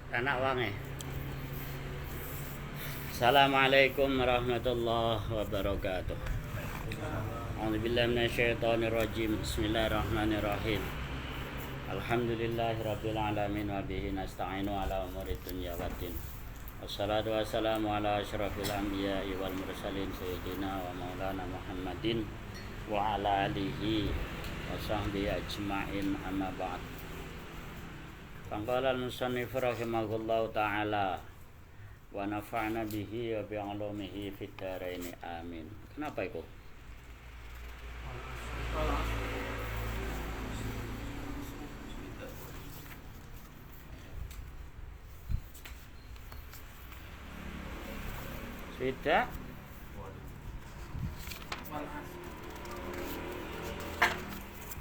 Anak wangi. Assalamualaikum warahmatullahi wabarakatuh. A'udzubillahi minasyaitonirrajim. Bismillahirrahmanirrahim. Alhamdulillahirabbil alamin wa bihi nasta'inu ala umuri dunya waddin. Wassalatu wassalamu ala asyrafil anbiya'i wal mursalin sayyidina wa maulana Muhammadin wa ala alihi wa sahbihi ajma'in, amma ba'd. Faqala al-musannif rahimahullahu ta'ala wa nafa'na bihi wa bi'ulumihi fid dharain amin. Kenapa itu? Sudah?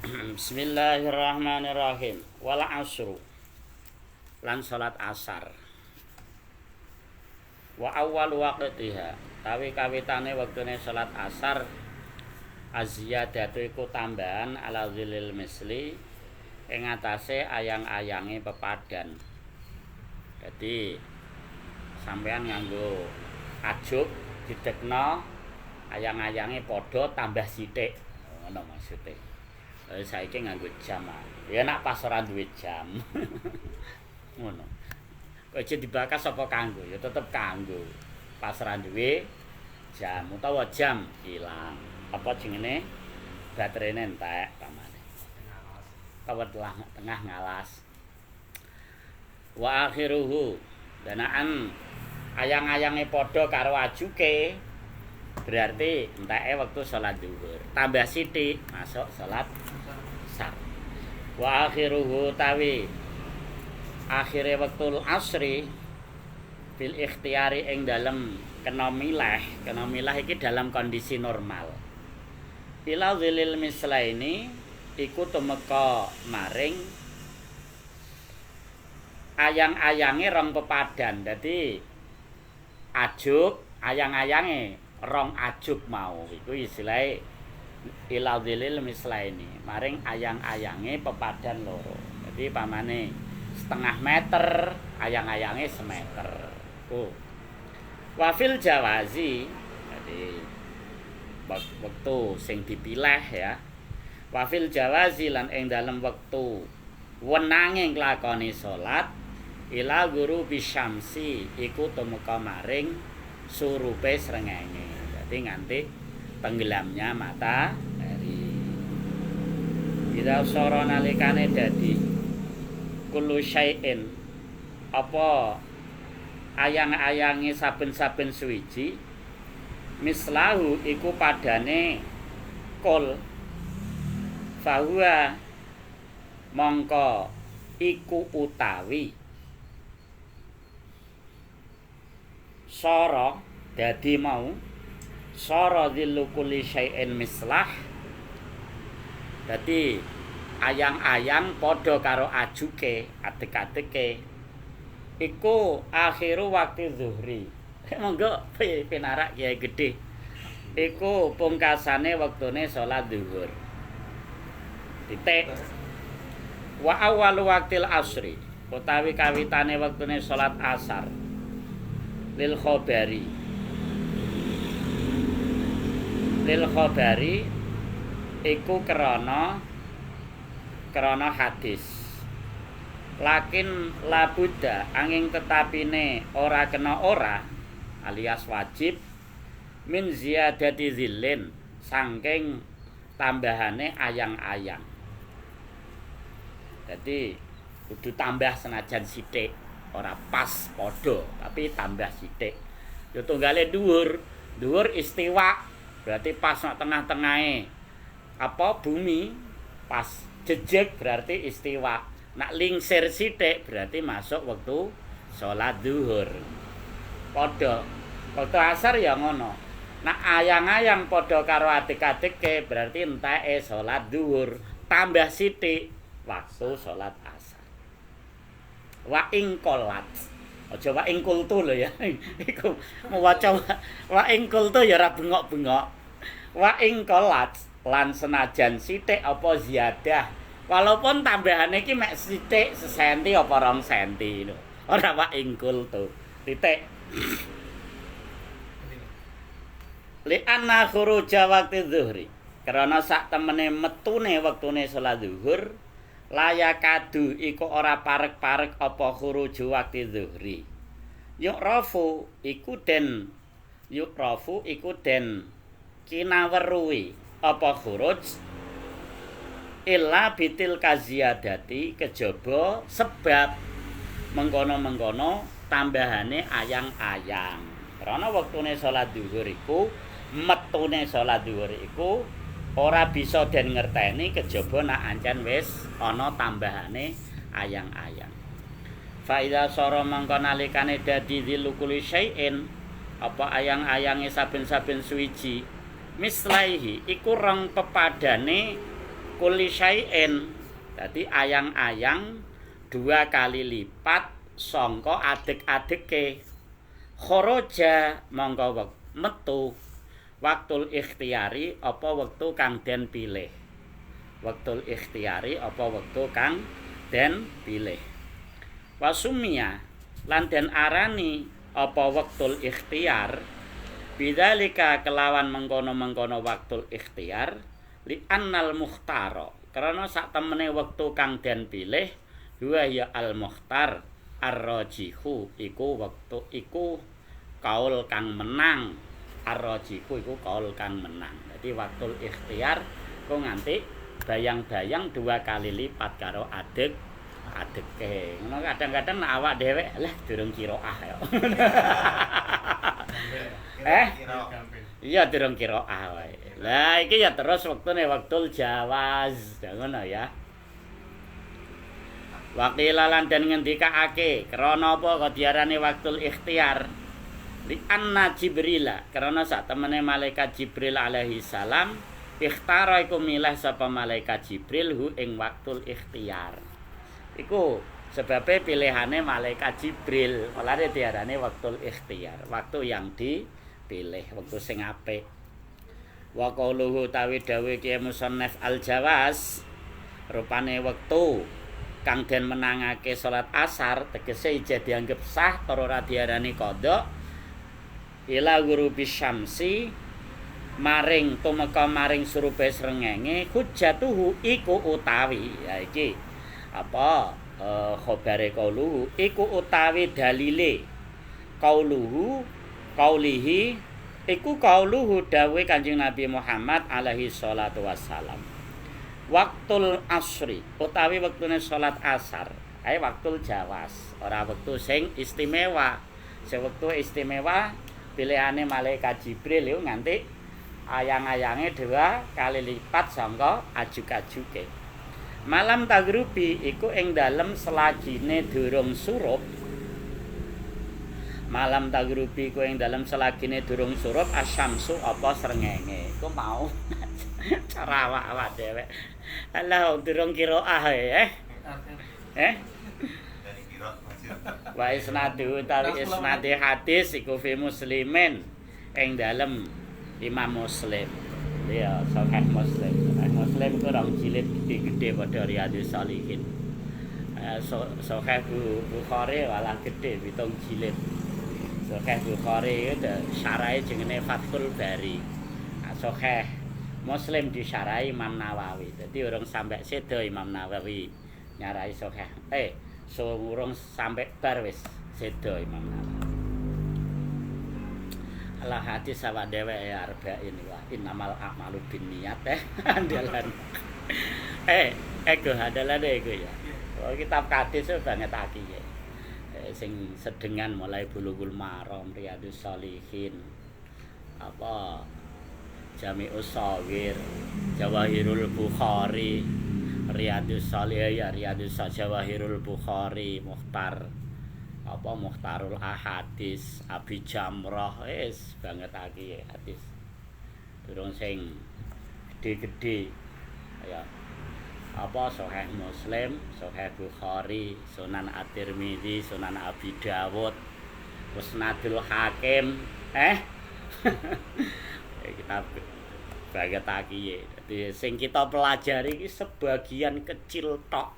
Bismillahirrahmanirrahim. Wal asru lan salat asar. Wa awal waqtiha, tawi kawitane wektune salat asar aziyadatu iku tambahan ala zilil misli ing atase ayang-ayange pepadan. Jadi sampean nganggo ajuk didekno ayang-ayange padha tambah sithik. Ngono maksude. Saiki nganggo jam. Ya nek pas ora duwe jam. Ngono. Kok aja dibakas apa kanggo? Ya tetep kanggo. Pas ora duwe jam utawa jam ilang. Apa jenenge? Baterene entek pamane. Kawat tengah ngalas. Wa akhiruhu danaan ayang-ayange padha karo ajuke. Berarti enteke wektu salat zuhur. Tambah sithik masuk salat asar. Wa akhiruhu tawi akhire wektul asri fil ikhtiyari ing dalem kena milah iki dalam kondisi normal. Ila zilil mislaini iku tumeka maring ayang-ayange rong pepadan. Dadi ajuk ayang-ayange rong ajuk mau iku istilahe ila zilil mislaini maring ayang-ayange pepadan loro. Dadi pamane setengah meter, ayang-ayangnya semeter. Wafil jawazi, jadi waktu sing dipilih ya. Wafil jawazi lan ing dalem wektu wenange nglakoni salat ila guru bisyamsi iku tumeka maring surupe srengenge. Jadi nganti tenggelamnya matahari. Ida sora nalikane dadi kullu syai'in apa ayang-ayange saben-saben suwiji mislahu iku padane kul fahuwa mongko iku utawi sara dadi mau sara dzillu kulli syai'in mislah dadi ayang-ayang padha karo ajuke, adek-adeke. Iku akhiru waktu zuhri. Monggo pinarak Kiai Gedhe. Iku pungkasane wektune salat zuhur. Titik. Wa awwalu waqtil asri. Utawi kawitane wektune salat asar. Lil khabari. Lil khabari iku krana hadis. Lakin labuda angin tetapine ora kena ora alias wajib min ziyadati zillin saking tambahane ayang-ayang. Jadi kudu tambah senajan sithik, ora pas padha tapi tambah sithik. Ya tunggale dhuwur istiwa berarti pas nang tengah-tengahe apa bumi pas jejeg berarti istiwa. Nak lingsir sithik berarti masuk waktu salat zuhur. Padha. Waktu asar ya ngono. Nak ayang-ayang padha karo adik-adike berarti enteke salat zuhur. Tambah sithik waktu salat asar. Wa ing qolat. Aja wa ing kultu lho ya. Iku maca wa ing kultu ya ora bengok-bengok. Wa ing qolat lan senajan sithik apa ziyadah. Walaupun tambahan iki mek sithik sesenti apa 2 senti lho. ora wa ing kultu titik li anna khuruja waqti zuhri karena sak temene metune wektune salat zuhur layakadu iku ora parek-parek apa khuruju waqti zuhri yukrafu iku den kinaweruhi apa khuruj illa bitil kaziyadati kejaba sebab mengkono-mengkono tambahane ayang-ayang karena wektune salat zuhur iku metune salat zuhur iku ora bisa den ngerteni kejaba nak ancen wis ana tambahane ayang-ayang. Fa idza sara mangko nalikane dadi dzilukul syai'in apa ayang-ayange saben-saben suwiji mislaihi iku rong pepadane kulli syai'in. Dadi ayang-ayang 2 kali lipat sangka adik-adike. Kharaja mangko metu waktul ikhtiyari apa wektu kang den pilih. Waktul ikhtiyari apa wektu kang den pilih. Wasumia lan den arani apa waktul ikhtiyar bidzalika kelawan mengkono-mengkono waktul ikhtiyar li annal mukhtara karena sak temene wektu kang den pilih huwa ya al mukhtar ar-rajihu iku wektu iku kaul kang menang. Ar-rajihu iku kaul kang menang. Jadi waktul ikhtiar ku nganti bayang-bayang 2 kali lipat karo adeke. Ngono kadang-kadang nek awak dhewe lah durung qiraah ya. Iya durung qiraah wae. Lah iki ya terus wektune waktul jawaz. Ngono ya. Waktu lalan dan ngendikake krana apa kok diarani waktul ikhtiar. Li anna Jibrila karena sak temene malaikat Jibril alaihi salam ikhtara iku milih sapa malaikat Jibril hu ing waktul ikhtiar. Iku sebabe pilihane malaikat Jibril, mulane diarani waktul ikhtiar, waktu yang dipilih, waktu sing apik. Wa qauluhu tawi dawuh Ki Musannaf Al-Jawaz rupane wektu kang den menangake salat asar tegese ija dianggep sah ora diarani qadha ila ghurubi syamsi maring tumeka maring surupe srengenge hujjatuhu iku utawi ya iki apa khabare qauluhu iku utawi dalile qaulihi iku qauluhu dawuhe Kanjeng Nabi Muhammad alaihi salatu wassalam waktul asri utawi wektune salat asar ae waktul jawas ora wektu sing istimewa sing wektu istimewa pilihane malaikat Jibril yo nganti ayang-ayange 2 kali lipat sangka ajuk-ajuke. Malam tagrubi iku ing dalem selagine durung surup. Malam tagrubi iku ing dalem selagine durung surup asyamsu apa srengenge. Iku mau cara awak dhewe. Alah durung qiraah wa isnadu tawi isnadi hadis iku fi muslimin ing dalem Imam Muslim. Ya, Sahih Muslim. Sahih Muslim ku rong jilid gede padha Riyadhus Shalihin. Sahih Bukhari malah gede 7 jilid. Sahih Bukhari itu syarahe jenenge Fathul Bari. Sahih Muslim disyarahi Imam Nawawi. Dadi urung sampai sedo Imam Nawawi nyarai sahih. Urung sampai bar wis sedo Imam Nawawi. Ala hadis awak dhewe arba'in wa innamal a'malu binniyat andalan. Ego andalan iku ya. Kitab hadis banget aki ya. Sing sedengan mulai Bulughul Maram, Riyadhus Shalihin. Apa Jami'us Shaghir, Jawahirul Bukhari, Riyadhus Shalihin ya Riyadhus Jawahirul Bukhari, Mukhtar apa Mukhtarul Ahadis, Abi Jamrah wis banget iki hadis. Durung sing gede-gede ya. Apa Sahih Muslim, Sahih Bukhari, Sunan At-Tirmidzi, Sunan Abi Dawud, Musnadul Hakim, kita banget iki. Dadi sing kita pelajari iki sebagian kecil tok.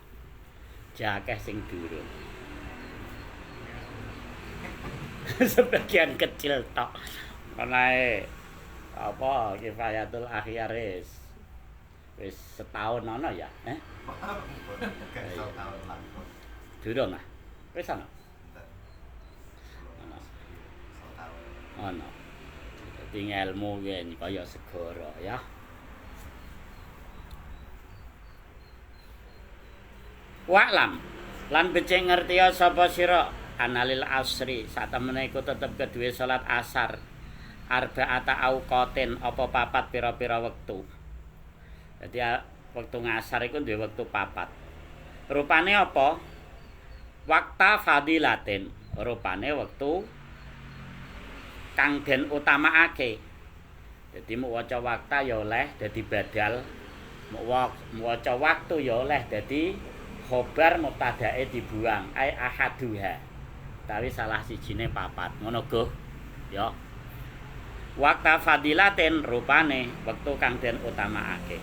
Jakeh sing durung. sebagian kecil tok. Menae apa Kifayatul Akhyar wis setahun ana ya, setahun lah. Durung ah. Wis ana. Ana. Dadi ilmu yen kaya segara ya. Wa'lam lan becik ngertia sapa sira analil asri satemene iku tetep kedue salat asar arba'ata auqatin apa papat pira-pira wektu. Dadi wektu ngasar iku duwe wektu papat. Rupane apa? Wakta fadilatin. Rupane wektu kang den utamaake. Dadi mu waca wakta ya oleh dadi badal. Mu waca waktu ya oleh dadi khobar mubtadae dibuang ai ahaduha. Tawi salah sijine papat. Ngono go. Ya. Wakta fadilatin rupane wektu kang den utamaake.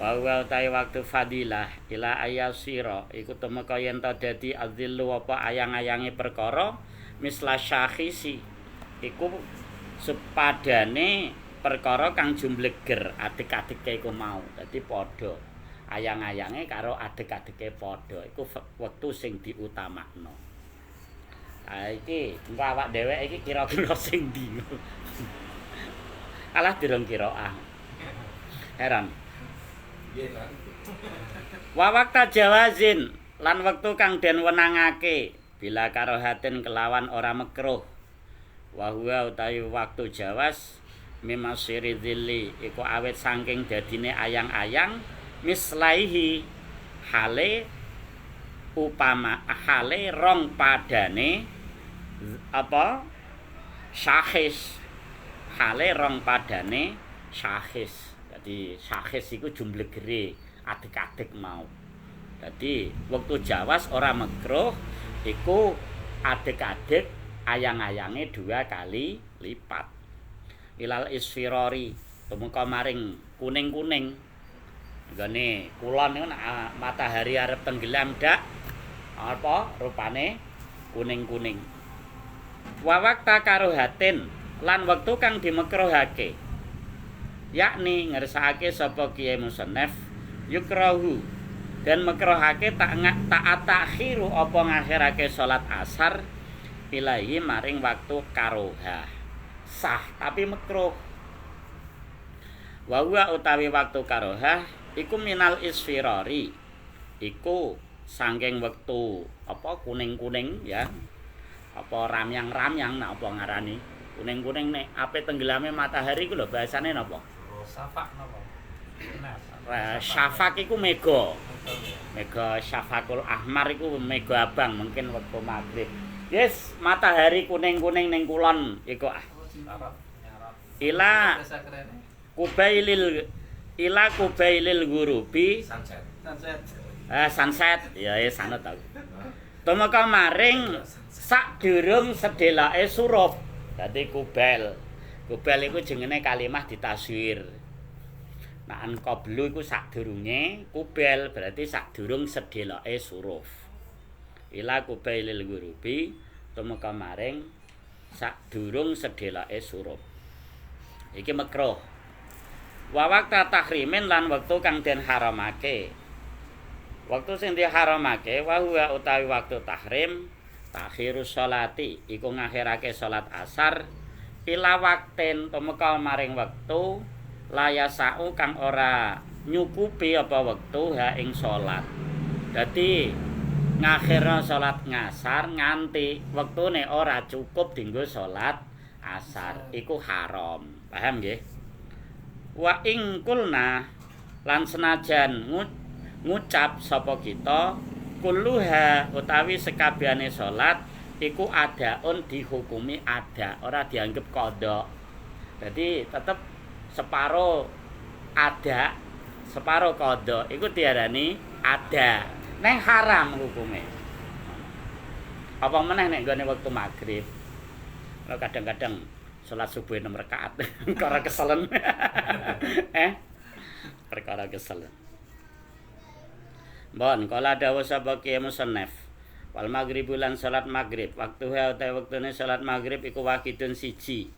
Wa ta'i waktu fadilah ila ayasira iku temeka yen ta dadi adzillu apa ayang-ayange perkara misla syakhisi iku sepadane perkara kang jumbleger adik-adike iku mau dadi padha ayang-ayange karo adik-adike padha iku wektu sing diutamakno. Iki engko awak dhewek iki kira-kira sing ndi. Alah durung kiraan. Heran. Wa wakta jawazin lan wektu kang den wenangake bila karohatin kelawan ora makruh. Wa huwa utawi waktu jawaz mimasiri dzilli iku awet saking dadine ayang-ayang mislaihi hale upama hale rong padane apa syakhis hale rong padane syakhis. Jadi syakhis iku jumblegere adik-adik mau. Jadi waktu jawas ora makruh iku adik-adik ayang-ayange 2 kali lipat. Ilal isfirori tumeka maring kuning-kuning. Nggone kulon niku matahari arep tenggelam dak apa rupane kuning-kuning. Wa waqta karuhatin lan wektu kang dimekruhake. Yakni ngersakake sapa Kiai Musannaf yukrahu dan makruhake ta'atakhiru apa ngakhirake salat asar ilahi maring waktu karohah sah tapi makruh. Wa huwa utawi waktu karohah iku minal isfirari iku sangking wektu apa kuning-kuning ya apa ramyang-ramyang nak apa ngarani kuning-kuning nek ape tenggelame matahari iku lho bahasane napa? Syafaq napa? Syafaq iku mega. Mega syafaqul ahmar iku mega abang mungkin wektu maghrib. Yes, matahari kuning-kuning ning kulon iku ila kubailil gurubi sunset. Sunset ya sanut aku. Tumeka maring sadurung sedelake surup. Dadi kubel. Kubel iku jenenge kalimah ditaswir. Nah an qablu iku sadurunge kubel berarti sadurung sedelake suruf. Ila kubailil gurubi tumeka maring sadurung sedelake suruf. Iki makruh. Wa waqta tahrimin lan wektu kang den haramake. Waktu sing diharamake wa huwa utawi waktu tahrim takhirus sholati iku ngakhirake salat asar ila wakten tumeka maring wektu layasau kang ora nyukupi apa wektu ha ing salat. Dadi ngakhirna salat ngasar nganti wektune ora cukup dienggo salat asar iku haram. Paham nggih? Wa ing kulna lan senajan ngucap sapa kita kulluha utawi sekabehane salat iku adaun dihukumi ada ora dianggep qada. Jadi tetep separo ada separo qada iku diarani ada neng haram hukume. Apa meneh nek nggone wektu maghrib. Kalau kadang-kadang salat subuh 6 rakaat perkara keselen. Perkara keselen. Bon, kala dawuh sapa Kiai Musannaf. Wal maghribu lan salat maghrib. Waktuha utawi wektune salat maghrib iku wahidun siji.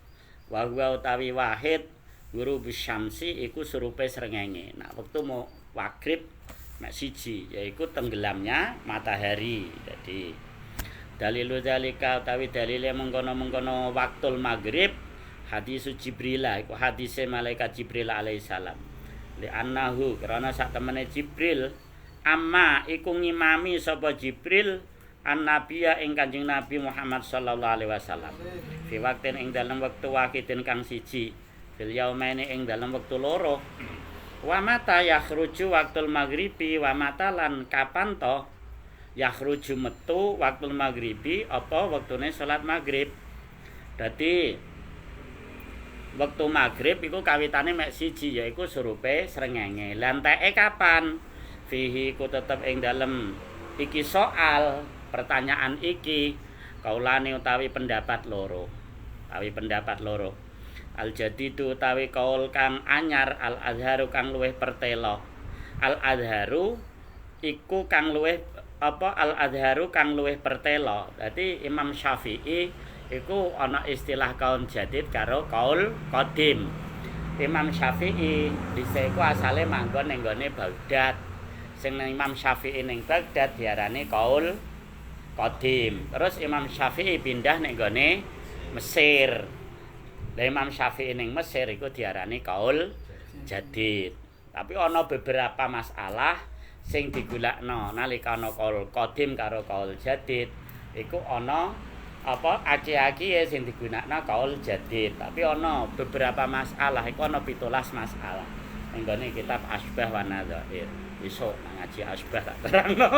Wa huwa utawi wahid ghurubu syamsi iku surupe srengenge. Nah, wektu mau maghrib mek siji yaiku tenggelamnya matahari. Jadi dalilu zalika utawi dalile mengkono-mengkono waktul maghrib hadis Jibril iku hadise malaikat Jibril alaihissalam. Li annahu karena sak temene Jibril amma iku ngimami sapa Jibril an-nabiya ing Kanjeng Nabi Muhammad sallallahu alaihi wasallam. Fi waktin ing dalam wektu wakidin kang siji, fil yaumaini ing dalam wektu loro. Wa mata yakhruju waktul maghribi wa mata lan kapan to yakhruju metu waktul maghribi apa wektune salat maghrib. Dadi wektu maghrib iku kawitane mek siji yaiku surupe srengenge. Lan teke kapan? Fihi ku tetep ing dalem iki soal pertanyaan iki kaulane utawi pendapat loro. Al jadidu utawi kaul kang anyar al azharu kang luwih pertelo. Al azharu iku kang luwih al azharu kang luwih pertelo. Dadi Imam Syafi'i iku ana istilah kaul jadid karo kaul qadim. Imam Syafi'i dhisik iku asale manggon ning gone Baghdad. Sing Imam Syafi'i ning Baghdad diarani kaul qadim. Terus Imam Syafi'i pindah ning gone Mesir. Lah Imam Syafi'i ning Mesir iku diarani kaul jadid. Tapi ana beberapa masalah sing digolekno nalika ana kaul qadim karo kaul jadid iku ana aki-aki sing digunakna kaul jadid. Tapi ana beberapa masalah iku ana 17 masalah. Ning gone kitab Asbah wa Nadzair. Besok ngaji Asbah tak terangno.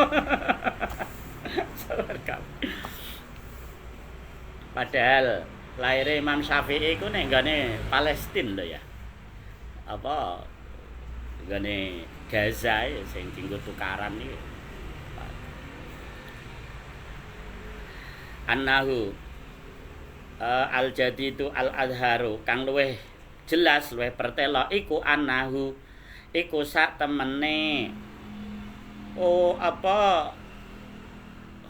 Padahal lahir Imam Syafi'i iku ning gone Palestina lho ya. Gone Gaza sing dienggo tukaran iki. Annahu al jadidu al azharu kang luweh jelas luweh pertelo iku annahu iku sak temene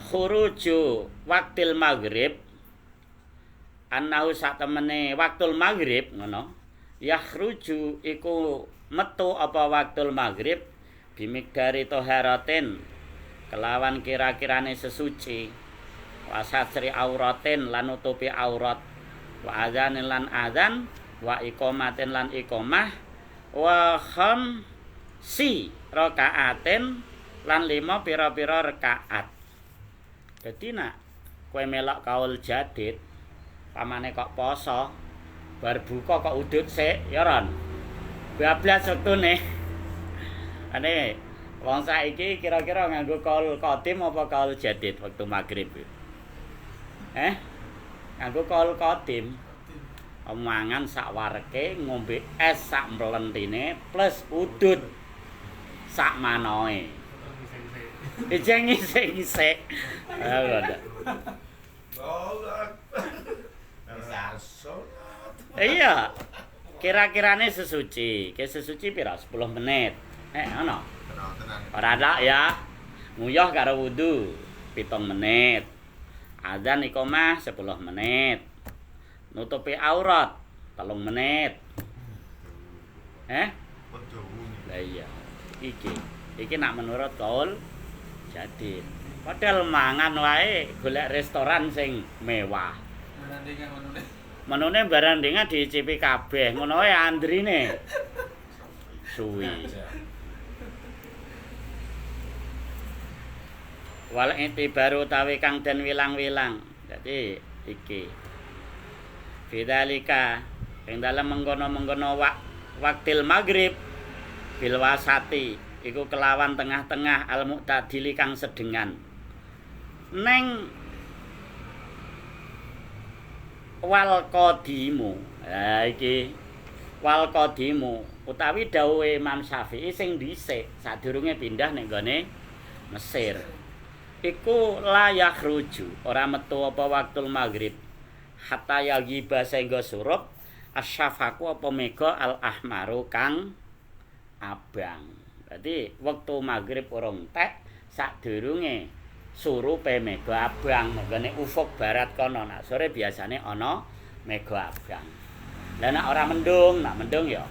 khuruju waktil maghrib annahu sak temene waktul maghrib ngono yakhruju iku metu apa waktul maghrib bimikdari toharatin kelawan kira-kirane sesuci wa satri auratin lan nutupi aurat wa adzanin lan adzan wa iqamatin lan iqamah wa khamsi rakaatin lan 5 pira-pira rakaat. Dadi nak kowe melok kaul jadid pamane kok poso bar buka kok udut sik ya ron. Bablas wektune. Ane wong saiki kira-kira nganggo kaul qadim apa kaul jadid waktu maghrib. Nganggo kaul qadim. Mangan sak wareke, ngombe es sak mlentine plus udut sak manoe. Ijeng-isek. Iya. Kira-kirane sesuci. Ke sesuci pira? 10 menit. Ono. Ora ada ya. Nguyah karo wudu 7 menit. Adzan iqamah 10 menit. Nutupi aurat 3 menit. Lah iya. Iki nak menurut kaul jadid. Padahal mangan wae golek restoran sing mewah. Menune barandingan diicipi kabeh, ngono wae andrine. Suwi. Wal itibaru utawi kang den wilang-wilang. Dadi iki. Bidzalika ing dalem mengkono-mengkono waktil maghrib bil wasati iku kelawan tengah-tengah al mu'tadili kang sedengan. Neng wal qadimu. Iki wal qadimu utawi dawuhe Imam Syafi'i sing dhisik sadurunge pindah ning gone Mesir. Iku la yakhruju ora metu apa waktul maghrib hatta yagiba sehingga surup asyafaku apa mega al ahmaru kang abang. Berarti waktu maghrib urung tek sadurunge surupe mega abang nggone ufuk barat kono. Nak sore biasane ana mega abang. Lah nek ora mendung, nak mendung ya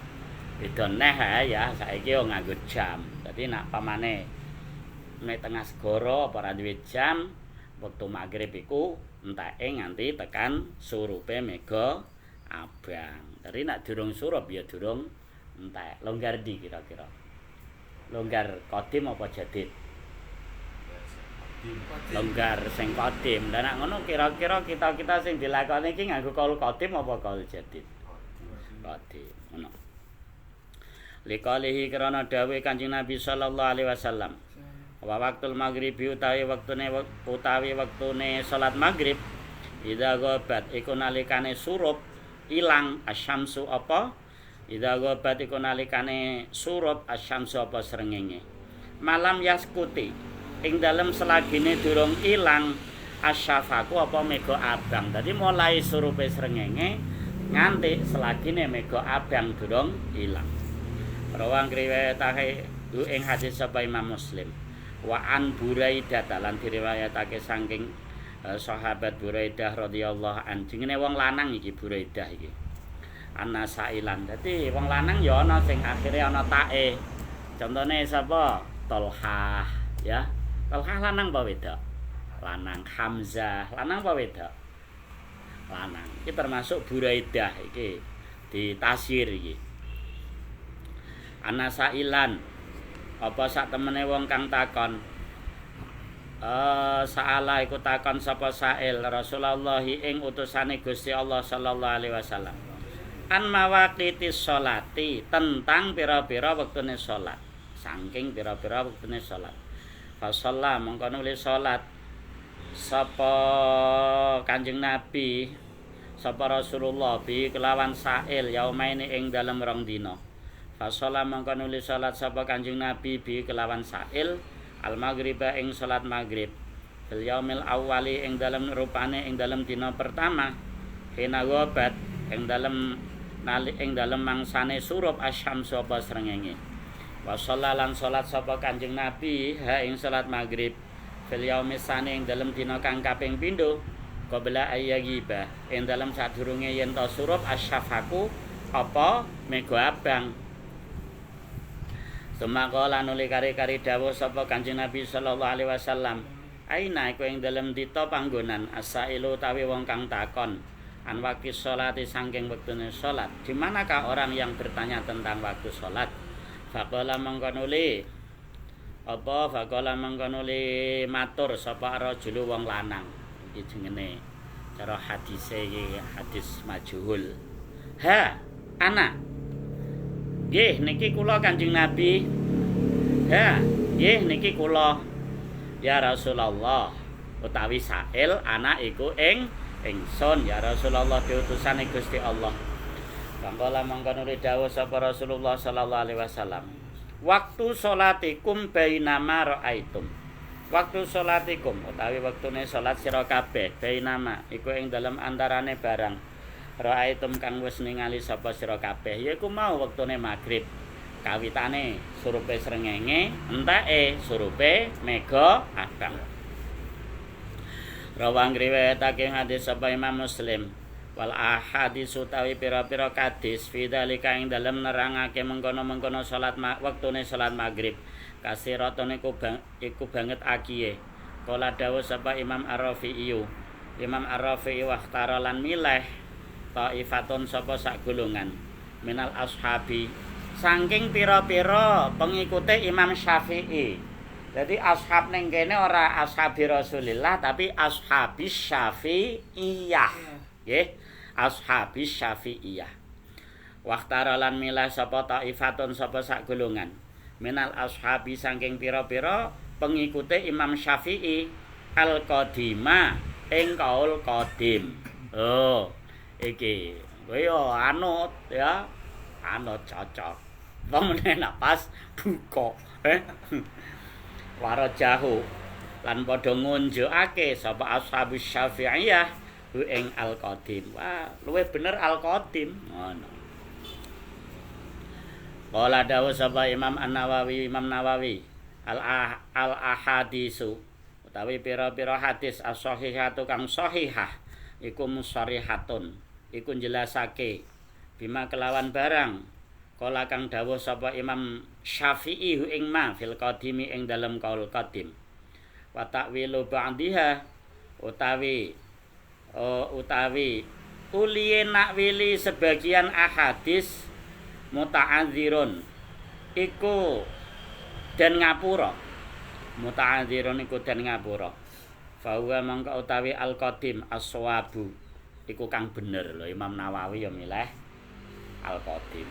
beda neh ya, saiki yo nganggo jam. Dadi nak pamane nek tengah segara apa ora duwe jam, wektu magrib iku enteke nganti tekan surupe mega abang. Dadi nak durung surup ya durung entek. Longgar di kira-kira. Longgar kodim apa jadid? Longgar sing kodim. Lah nek ngono kira-kira kita sing dilakoni iki nganggo kaul kodim apa kaul jadid? Kodim. Ngono. Liqalihi krana dawuh Kanjeng Nabi sallallahu alaihi wasallam. Wa waqtul maghribi utawi wektune salat maghrib idza ghabat iku nalikane surup ilang asyamsu apa idza ghabat iku nalikane surup asyamsu apa srengenge malam yaskuti ing dalem selagine durung ilang asyafaku apa mega abang. Dadi mulai surupe srengenge nganti selagine mega abang durung ilang. Rawang riwayatake ing hadis sapa Imam Muslim. Wa an Buraidah lan diriwayatake saking sahabat Buraidah radhiyallahu an. Jenenge wong lanang iki Buraidah iki. Ana sailan. Dadi wong lanang ya ana sing akhire ana tae. Contone sapa? Tolhah ya. Tolhah lanang apa wedok? Lanang. Hamzah lanang apa wedok? Lanang. Iki termasuk Buraidah iki di tasir iki. Ana sailan apa sak temene wong kang takon saala iku takon sapa sail Rasulullah ing utusane Gusti Allah sallallahu alaihi wasallam an mawaqitis sholati tentang pira-pira wektune salat saking pira-pira wektune salat fa shalla mongko nuli salat sapa Kanjeng Nabi sapa Rasulullah bi kelawan sail yaumaini ing dalem rong dina. Fasala mangka nuli salat sapa Kanjeng Nabi bi kelawan sail al maghriba ing salat maghrib fil yaumil awwali ing dalem rupane ing dalem dina pertama hina ghabat ing dalem mangsane surup asyamsu apa srengenge wasalla lan salat sapa Kanjeng Nabi ha ing salat maghrib fil yaumis sane ing dalem dina kang kaping pindho qabla ayyagiba ing dalem sadurunge yen ta surup asyafaku apa mega abang. Sumaqala nuli kari-kari dawuh sapa Kanjeng Nabi sallallahu alaihi wasallam. Aina iku ing dalem dita panggonan asailu tawi wong kang takon an waqti sholati saking wektune salat. Di manakah orang yang bertanya tentang waktu salat? Faqala mangko nuli matur sapa rajul wong lanang. Iki jenenge cara hadise iki hadis majhul. Ha, ana nggih niki kula Kanjeng Nabi. Ya, nggih niki kula. Ya Rasulullah, utawi sail anak iku ingsun ya Rasulullah diutusane Gusti Allah. Kangkala mangko nuli dawuh sapa Rasulullah sallallahu alaihi wasallam. Waktu salatikum bainama raaitum. Waktu salatikum utawi wektune salat sira kabeh bainama iku ing dalem antarane barang ra'aitum kang wis ningali sapa sira kabeh yaiku mau wektune magrib kawitane surupe srengenge enteke surupe mega abang. Rawang riwayatake hadis sapa Imam Muslim wal ahadits utawi pira-pira hadis fidzalika ing dalem nerangake mengkono-mengkono salat wektune salat magrib kasiratone iku banget akiye. Kala dawuh sapa Imam Ar-Rafi'i wahtara lan milih taifatun sapa sak golongan minal ashabi saking pira-pira pengikute Imam Syafi'i. Jadi ashab ning kene ora ashabi Rasulillah tapi ashabis Syafi'iyah. Nggih, ashabis Syafi'iyah. Waktara lan milah sapa taifatun sapa sak golongan minal ashabi saking pira-pira pengikute Imam Syafi'i al-qadima ing kaul qadim. Oh iki kowe yo anut ya anut cocok pamane nak pas buka warajahu lan padha ngunjukake sapa ashabus syafi'iyah ing al-qadim. Wah luwih bener al-qadim ngono. Qala dawuh sapa Imam Nawawi al ahadisu utawi pira-pira hadis as-shahihatu kang shahihah iku musharrihatun iku jelasake bima kelawan barang kala kang dawuh sapa Imam Syafi'i ing ma fil qadimi ing dalem kaul qadim wa ta'wilu ba'diha utawi uliye nakwili sebagian ahadis muta'adzirun iku dan ngapura muta'adzirun iku dan ngapura fahuwa mangka utawi al-qadim as-sawabu iku kang bener lho Imam Nawawi ya milih al-qadim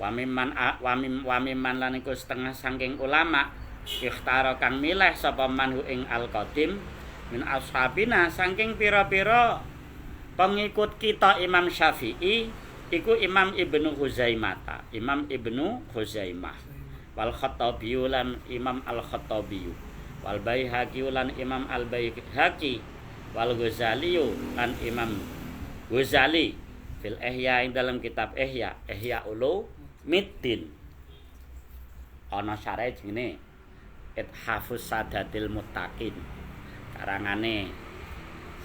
wa mimman lan iku setengah saking ulama ikhtara kang milih sapa manhu ing al-qadim min ashabina saking pira-pira pengikut kita Imam Syafi'i iku Imam Ibnu Khuzaimah wal Khattabi lan Imam Al-Khattabi wal Baihaqi lan Imam Al-Baihaqi wal Ghazali lan Imam Ghazali fil Ihya ing dalam kitab Ihya Ulumuddin ana syarah jenenge Ithafus Sadatil Muttaqin karangane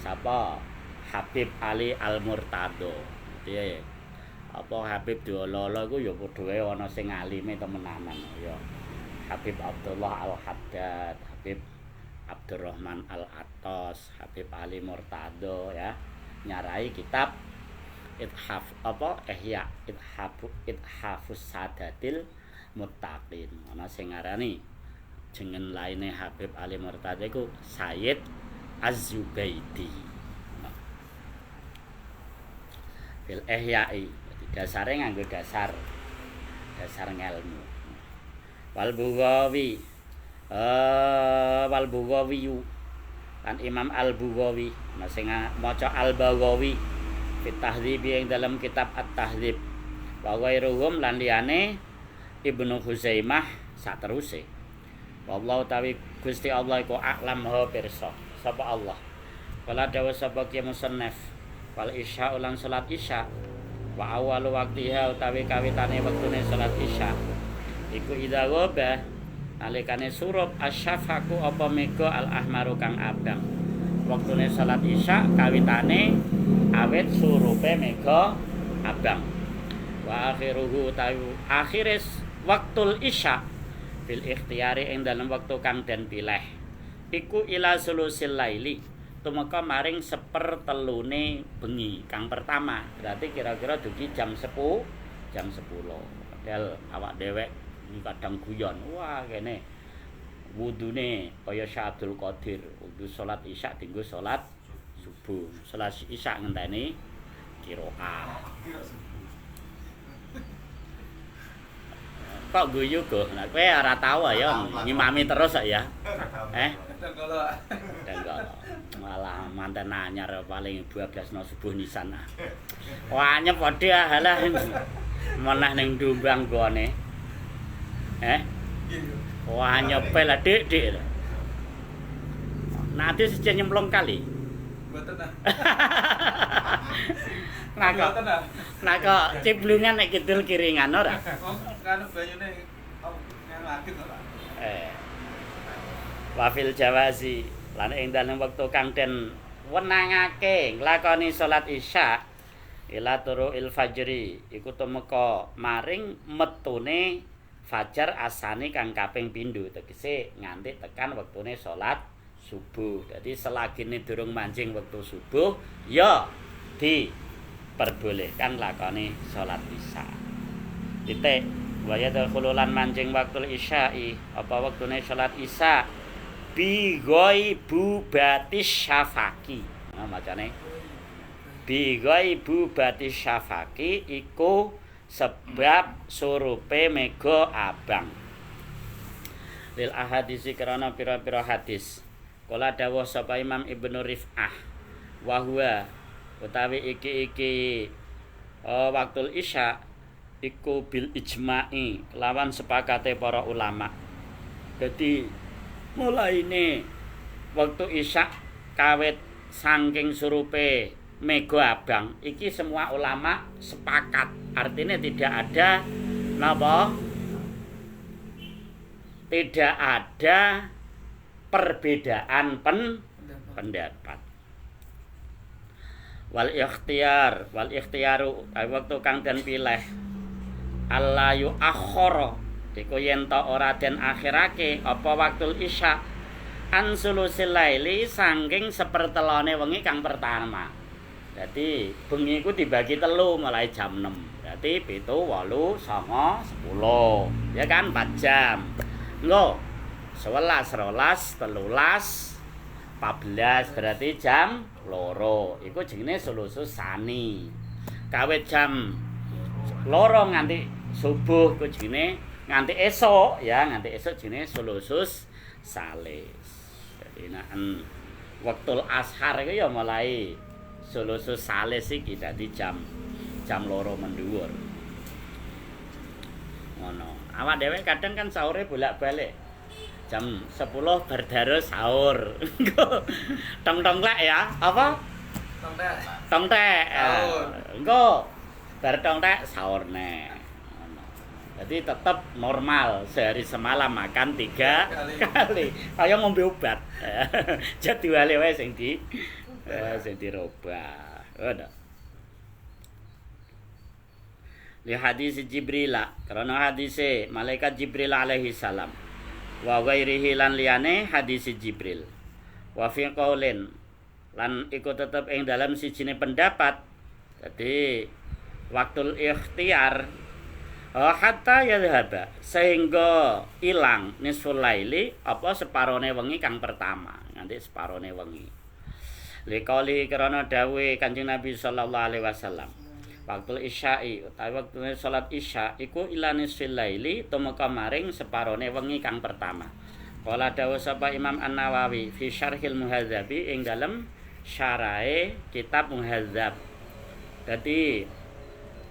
sapa Habib Ali Al-Murtado. Dadi apa Habib Diololo iku ya padha wae ana sing alime temenanan ya. Habib Abdullah Al-Haddad, Habib Abdurrahman Al-Attas, Habib Ali Murtado ya nyarai kitab Ithafus Sadatil Muttaqin. Ana sing ngarani jeneng lainnya Habib Ali Murtado iku Sayyid Az-Zubaidi. Fil Ihya'i dasare nganggo dasar ngelmu. Wal Bughawi lan Imam Al-Bughawi sing maca Al-Baghawi fit Tahdzib ing dalam kitab At-Tahdzib wa ghairuhum lan liyane Ibnu Khuzaimah sateruse. Wallahu tawi Gusti Allah iku a'lam ha pirsa sapa Allah. Kala dawuh sapa ki musannaf wal isya ulang salat isya wa awal waqtiha utawi kawitane wektune salat isya iku idza ghaba nalikane surup asyafaqu apa mega al ahmaru kang abang. Wektune salat isya kawitane awit surupe mega abang. Wa akhiruhu utawi akhiris waktul isya bil ikhtiyari ing dalam waktu kang den pilih iku ila sulusil laili tumeka maring sepertelune bengi kang pertama berarti kira-kira dugi jam 10 padahal awak dewek ini kadang guyon wah kene wudune kaya Syekh Abdul Qadir wudu salat isya dienggo salat subuh salat isya ngenteni qiraah kok guyu go nek kowe ora tau ya ngimami terus ya Denggolo malah manten anyar paling 12 no subuh nisan wah anyep padhe halah meneh ning Dumbang gone wah nyepe lah dik nanti sejak nyemplung kali mboten Nah kok ciblungan nek kidul kiringan ora? Kan banyune ngangit ora. Wafil jawazi lan ing dalem wektu kang den wenangake nglakoni salat isya ila turuil fajri iku tumeka maring metune fajar asane kang kaping pindho tegese nganti tekan wektune salat subuh. Dadi selagine durung mancing wektu subuh ya diperbolehkan lakoni salat isya. Titik waya khululan mancing waktul isya'i apa wektune salat isya bi ghaibu batis syafaqi. Nah macane bi ghaibu batis syafaqi iku sebab surupe mega abang. Lil ahadisi karena pira-pira hadis. Kala dawuh sapa Imam Ibnu Rif'ah wa huwa utawi iki waktul isya iku bil ijma'i lawan sepakate para ulama. Dadi mulaine waktu isya kawit saking surupe mega abang iki semua ulama sepakat. Artinya tidak ada napa? Tidak ada perbedaan pendapat. Wal ikhtiaru waktu kang den pilih Allah yu akhara iku yen ta ora den akhirake apa waktul isya an sulusil laili saking sepertelone wengi kang pertama. Dadi bengi iku dibagi telu mulai jam 6. Berarti 7, 8, 9, 10. Ya kan 4 jam. Engko 11, 12, 13, 14 berarti jam loro. Iku jenenge sulusus sani. Kawit jam loro nganti subuh iku jenenge nganti esuk ya, nganti esuk jenenge sulusus salis. Jadi nek wektul ashar iku ya mulai sulusus salis iki dadi jam loro mendhuwur. Ngono. Awak dhewe kadang kan sahure bolak-balik. Jam 10 berdaro sahur. Tong-tongklek ya, apa? Tongtek. Engko bar tongtek sahur neh. Jadi tetap normal sehari semalam makan 3 kali. Kaya ngombe obat. Jadwale wae sing dirubah. Ngono. Li hadis Jibril, karena hadise malaikat Jibril alaihi salam. Wa ghairihi lan liyane hadis Jibril. Wa fi qaulin lan iku tetep ing dalam sijine pendapat. Jadi waktul ikhtiar hatta yadhhaba sehingga ilang nisful laili apa separone wengi kang pertama nganti separone wengi. Liqauli karena dawuh Kanjeng Nabi sallallahu alaihi wasallam. Waktul isya'i utawi wektu salat isya iku ila nisfil laili tumeka maring separone wengi kang pertama. Qala dawuh sapa Imam An-Nawawi fi Syarhil Muhadzabi ing dalem syarahe kitab Muhadzab. Dadi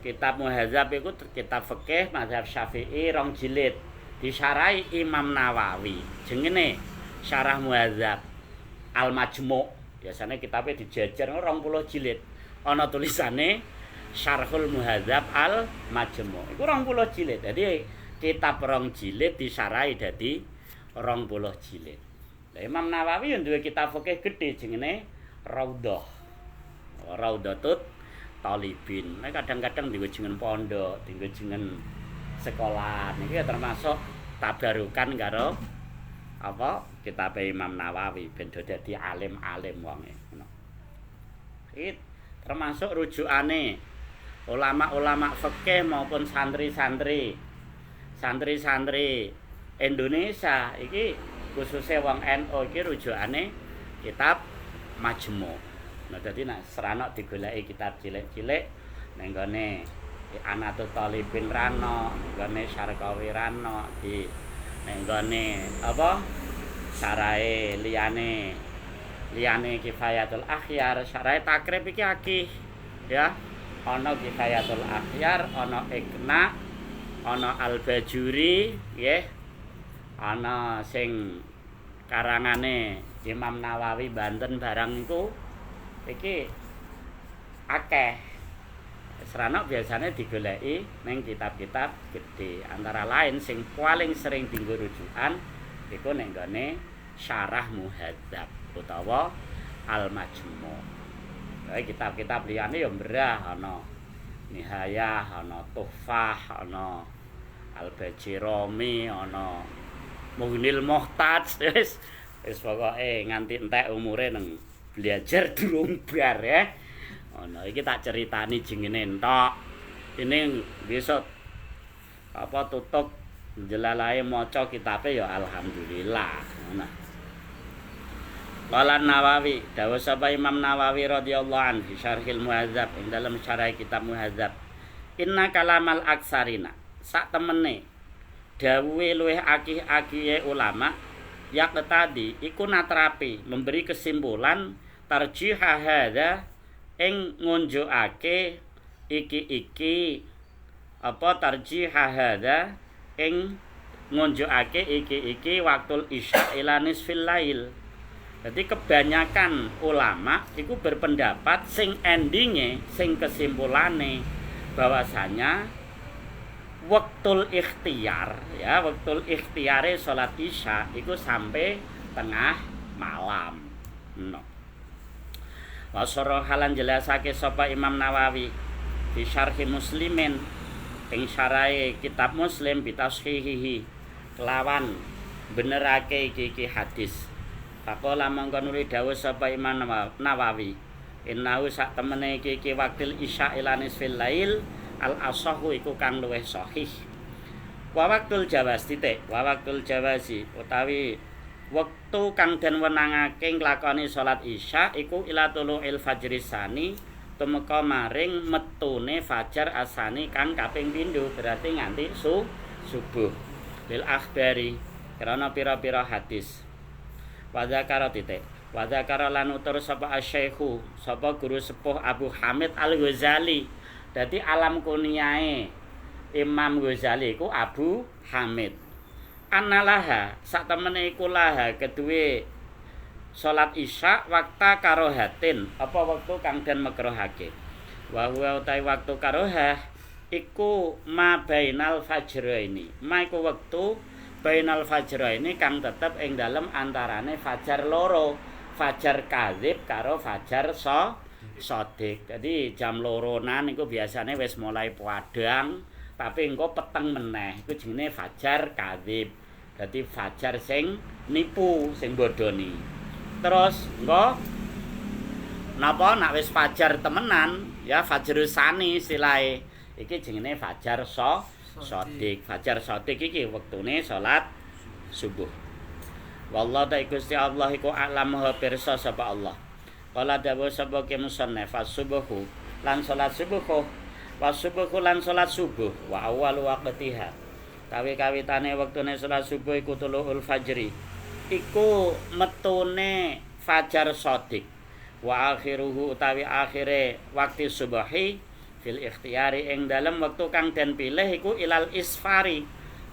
kitab Muhadzab iku kitab fikih mazhab Syafi'i 2 jilid disyarahi Imam Nawawi. Jenenge Syarah Muhadzab Al-Majmu'. Biasane kitabe dijejer 20 jilid. Ana tulisane Syarhul Muhadzab Al-Majmu'. Iku 20 jilid. Jadi kitab 2 jilid disyarahi dadi 20 jilid. Lah Imam Nawawi yo duwe kitab fikih gedhe jenenge Raudhah. Raudhatut Talibin. Nek kadang-kadang dienggo jeneng pondok, dienggo jeneng sekolah. Niki termasuk tabarukan karo apa kitab Imam Nawawi ben dadi alim-alim wonge. Ngono. Iki termasuk rujukane ulama-ulama fikih maupun santri-santri Indonesia iki khususnya wong NU iki rujukane kitab Majmu'. Nah dadi nek serana digoleki kitab cilik-cilik ning gone Anatut Talibin rano, gone Syarqawi rano, di ning gone apa sarahe liyane Kifayatul Akhyar, sarahe takrib iki akeh ya. Ana Kifayatul Akhyar, ana Iqna, ana Al-Bajuri, nggih. Ana sing karangane Imam Nawawi Banten barang iku iki akeh. Serana biasanya digoleki ning kitab-kitab gedhe. Antara lain sing paling sering dienggo rujukan iku ning gone Syarah Muhadzab utawa Al-Majmu'. Kitab-kitab liyane ya mbrah ana Nihayah, ana Tuhfah, ana Al-Bajirami, ana Mughnil Muhtaj. Wis pokoke nganti entek umure nang belajar durung bar ya. Ana iki tak ceritani jengene entok. Ini besok apa tutup jelalahe maca kitabe ya alhamdulillah. Ngono. Qala Nawawi, dawuh sapa Imam Nawawi radhiyallahu anhu Syarhil Muhadzab ing dalam syarah kitab Muhadzab. Inna kalamal aksarina, sak temene dawuhe luwih akih-akihe ulama yak tadi iku natrapi memberi kesimpulan tarjih hadza ing ngunjukake iki apa tarjih hadza ing ngunjukake iki waktul isya ila nisfil lail. Jadi kebanyakan ulama itu berpendapat sing endinge, sing kesimpulane bahwasanya waktul ikhtiar ya, waktul ikhtiare salat isya itu sampai tengah malam. No. Wasara halan jelasake sapa Imam Nawawi fi syarhi Muslimin ing syarahe kitab Muslim bitashihihi kelawan benerake iki hadis. Faqala mangko nuli dawuh sapa Imam Nawawi innahu sak temene iki waktil isya ila nisfil lail al asahu iku kang luwih sahih. Wa waktul jawaz titik wa waktul jawazi utawi wektu kang den wenangake nglakoni salat isya iku ila tulu'il fajri sani tumeka maring metune fajar asani kang kaping pindho berarti nganti subuh lil akhbari karena pira-pira hadis. Wa zakara titik wa zakara lan utur sapa asy-syaikhu sapa guru sepuh Abu Hamid Al-Ghazali. Dadi alam kunyahe Imam Ghazali iku Abu Hamid. Analaha sak temene iku laha keduwe salat isya wakta karohatin apa wektu kang den makruhake. Wa huwa utai waktu karohah iku ma bainal fajraini. Ma iku wektu bainal fajraini kang tetep ing dalem antarane fajar loro, fajar kadzib karo fajar shadiq. Jadi jam loronan iku biasane wis mulai padang, tapi engko peteng meneh iku jenenge fajar kadzib. Dadi fajar sing nipu, sing bodoni. Terus engko napa nak wis fajar temenan, ya fajrus sani istilahe. Iki jenenge fajar shadiq. Fajar shadiq iki wektune salat subuh. Wallahu ta Gusti Allah iku a'lam maha pirsa sapa Allah. Qala dawuh sapa ke musannaf subuhu lan salat subuh wa subuhu lan salat subuh wa awal waqtiha. Kawi-kawitane wektune salat subuh iku tuluul fajri. Iku metune fajar shadiq. Wa akhiruhu utawi akhire waktu subuhi fil ikhtiyari ing dalem wektu kang den pilih iku ilal isfari.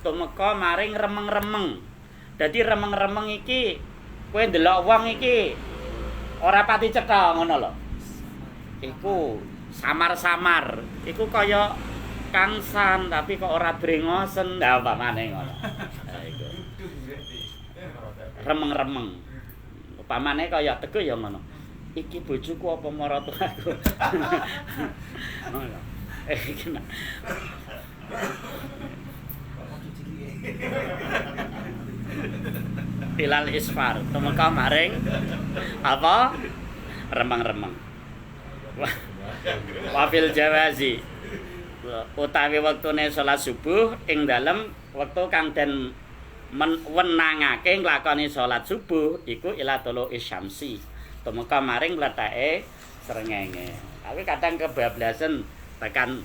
Tumeka maring remeng-remeng. Dadi remeng-remeng iki kowe ndelok wong iki ora pati cetha ngono lho. Iku samar-samar. Iku kaya kangsan tapi kok ora brengosen ndak upamane ngono. Ha iku. Remeng-remeng. Upamane kaya Teguh ya ngono. Iki bojoku apa maratuku. Ngono. Iki. Tilal isfar, tumeka maring apa? Remeng-remeng. Wafil jawazi utawi wektune salat subuh ing dalem wektu kang den wenangake nglakoni salat subuh iku ila tulu isyamsi tumeka maring letake srengenge. Tapi kadang kebablasan tekan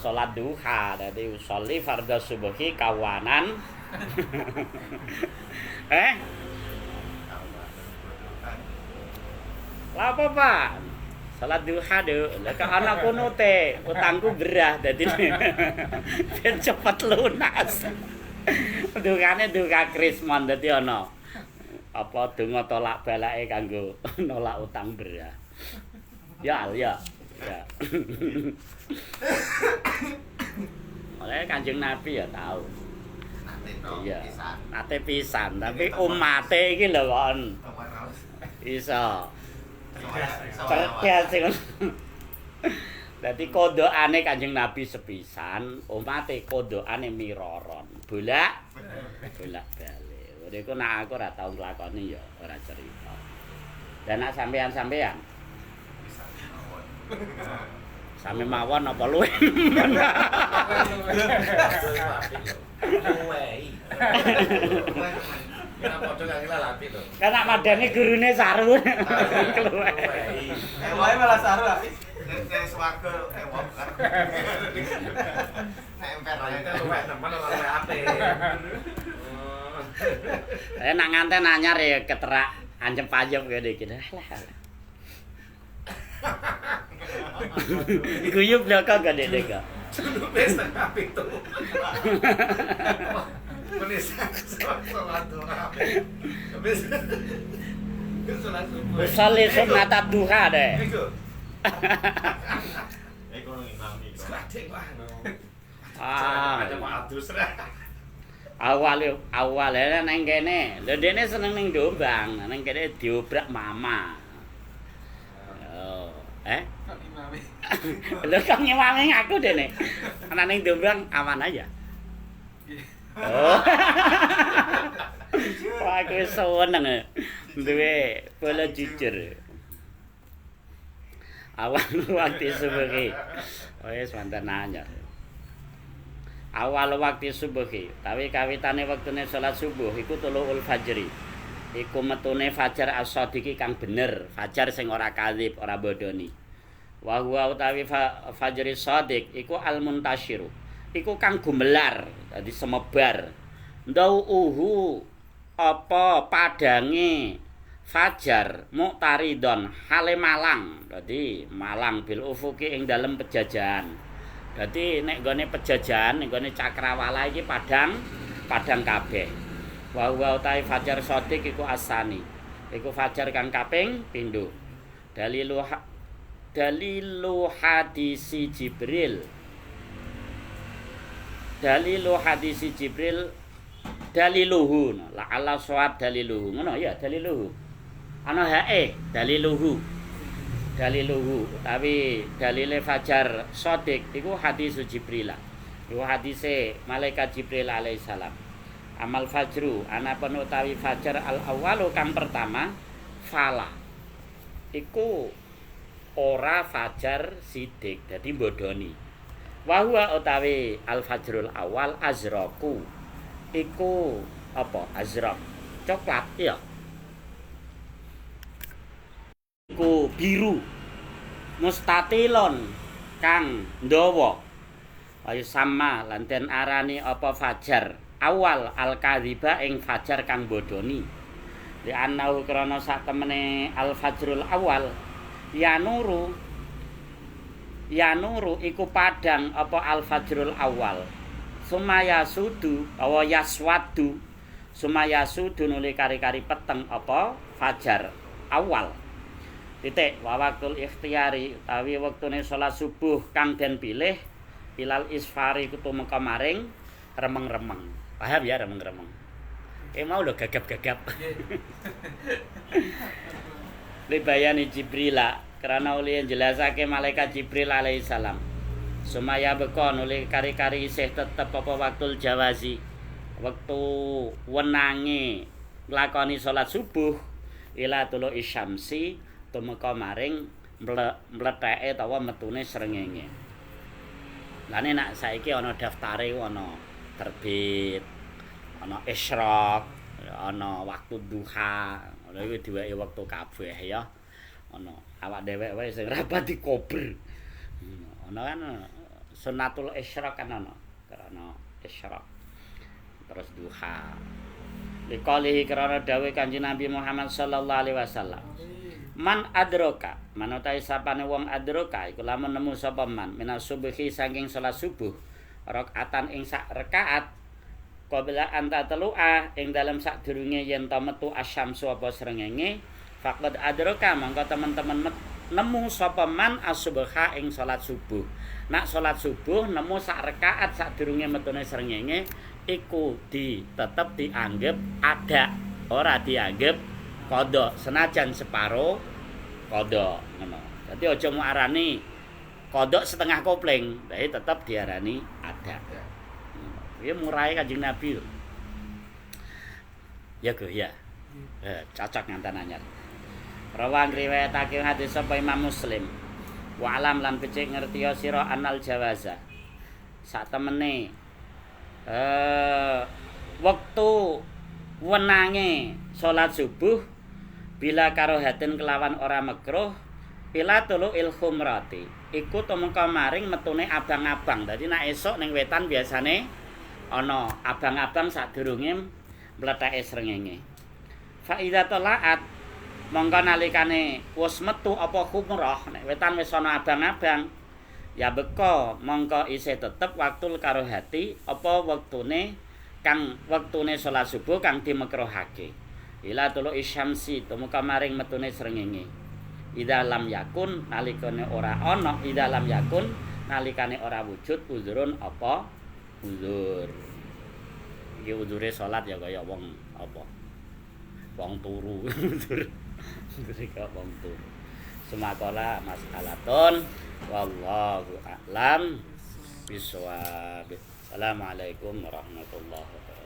salat duha dadi usolli fardhu subuhi kawanan. Lah apa Pak? Salat duha do. Lah ka ana kunute, utangku berah dadi ben cepet lunas. Dungane duka krismon dadi ana apa donga tolak balake kanggo nolak utang berah. Ya. Oleh Kanjeng Nabi ya tahu. Iya. Nate pisan, tapi umate iki lho kon. Iso. Cerdas sing. Dadi kodokane Kanjeng Nabi sepisan, umate kodokane miroron. Bolak-balik. Iku nek aku ora tau nglakoni ya ora cerita. Dan nek sampean-sampean sami mawon apa luwe? Kan nak madane gurune saru. Luwe. Wae malah saru lah. Nek swarga ewok kan. Nek emper ae luwe temen ora luwe ate. Nak nganten anyar ya keterak ancep-ancep kene iki. Guyub belakang gak dek kak. Wis tengah pitu. Menisah salat duha. Wis. Salat subuh. Salih sunat duha deh. Iku. Iku imam iku. Slating lah. Ah. Ada adus ra. Awale nang kene. Lho dene seneng ning Jombang, nang kene diobrak mama. Oh, Kok imame? Lho kok ngimame aku dene. Ana ning Jombang aman aja. Oh. Wah, aku seneng duwe bola jujur. Awal waktu subuh ki. Wis mantan anyar. Awal waktu subuh ki, tapi kawitane wektune salat subuh iku tuluul fajri. Iku metune fajar as-shadiqi kang bener, fajar sing ora kadzib, ora bodoni. Wa huwa utawi fajri shadiq iku al-muntasyiru. Iku kang gumelar, dadi semebar. Ndauhu apa padange fajar muqtaridon hale malang. Dadi malang bil ufuki ing dalem pejajahan. Dadi nek nggone pejajahan, nek nggone Cakrawala iki padang kabeh. Wa utawi fajar shadiq iku asani. Iku fajar kang kaping pindho. Dalilu hadisi Jibril. Dalilu hadisi Jibril daliluhu. La Allah shawab daliluhu. Ngono ya daliluhu. Ana hae daliluhu. Tapi dalile fajar shadiq iku hadis Jibril. Iku hadise malaikat Jibril alaihissalam. Amal fajru ana utawi fajar al awalu kang pertama fala. Iku ora fajar sidik, dadi bodoni. Wa huwa utawi al fajrul awal azraku. Iku apa? Azrak. Coklat ya. Iku biru mustatilon kang ndawa ayo sama lan den arani apa fajar awal al-kadziba ing fajar kang bodoni li annahu krana sak temene al-fajrul awal yanuru iku padang apa al-fajrul awal sumaya sudu awa yaswadu sumaya sudu nuli kari-kari peteng apa fajar awal titik wa waqtul ikhtiyari utawi wektune salat subuh kang den pilih ilal isfari kutu meka maring remeng-remeng. Paham ya remeng-remeng? Mau lho gagap-gagap. Libayani Jibrila karena oleh jelasake malaikat Jibril alaihissalam. Sumaya beka nuli kari-kari isih tetep apa waktul jawazi. Wektu wenange nglakoni salat subuh ila tulu isyamsi tumeka maring mletheke utawa metune srengenge. Lane nek saiki ana daftare ana terbit, ana isyraq, ana waktu duha, lha iki diweki wektu kabeh ya. Ana awak dhewek wae sing rapati kober. Ana kan sunnatul isyraq kan ana, karena isyraq. Terus duha. Liqalihi karena dawuh Kanjeng Nabi Muhammad sallallahu alaihi wasallam. Man adroka, manotai sapane wong adroka iku lamun nemu sapa man minas subuhi saking salat subuh rakaatan ing sak rakaat qabla anta telua ing dalem sadurunge yen ta metu asyamsu apa srengenge faqad adroka mangko teman-teman nemu sapa man as-subha ing salat subuh. Nak salat subuh nemu sak rakaat sadurunge metune srengenge iku tetep dianggep ada, ora dianggep kodok senajan separo kodok ngono. Dadi aja mau arani kodok setengah kopling, tapi tetap diarani ada. Ya murai Kanjeng Nabi. Ya go ya. Cocok nganten anyar. Rawang riwayatake hadis sapa Imam Muslim. Wa alam lan becik ngertiya sira anal jawaza. Sak temene wektu wenange salat subuh bila karohatin kelawan ora makruh ila tulu il khumrati iku tumeka maring metune abang-abang. Dadi nek esuk ning wetan biasane ana abang-abang sadurunge mletheke srengenge. Fa idza talaat mongko nalikane wis metu apa khumrah nek wetan wis ana abang-abang ya beka mongko isih tetep waktul karohati apa wektune kang wektune salat subuh kang dimekruhake. Ila tulu isyamsi tumeka maring metune srengenge. Idza lam yakun nalikane ora ana, idza lam yakun nalikane ora wujud uzurun apa uzur. Iki udure salat ya kaya wong apa? Wong turu. Udure kaya wong turu. Semakala mas'alatun wallahu a'lam bishawab. Assalamualaikum warahmatullahi wabarakatuh.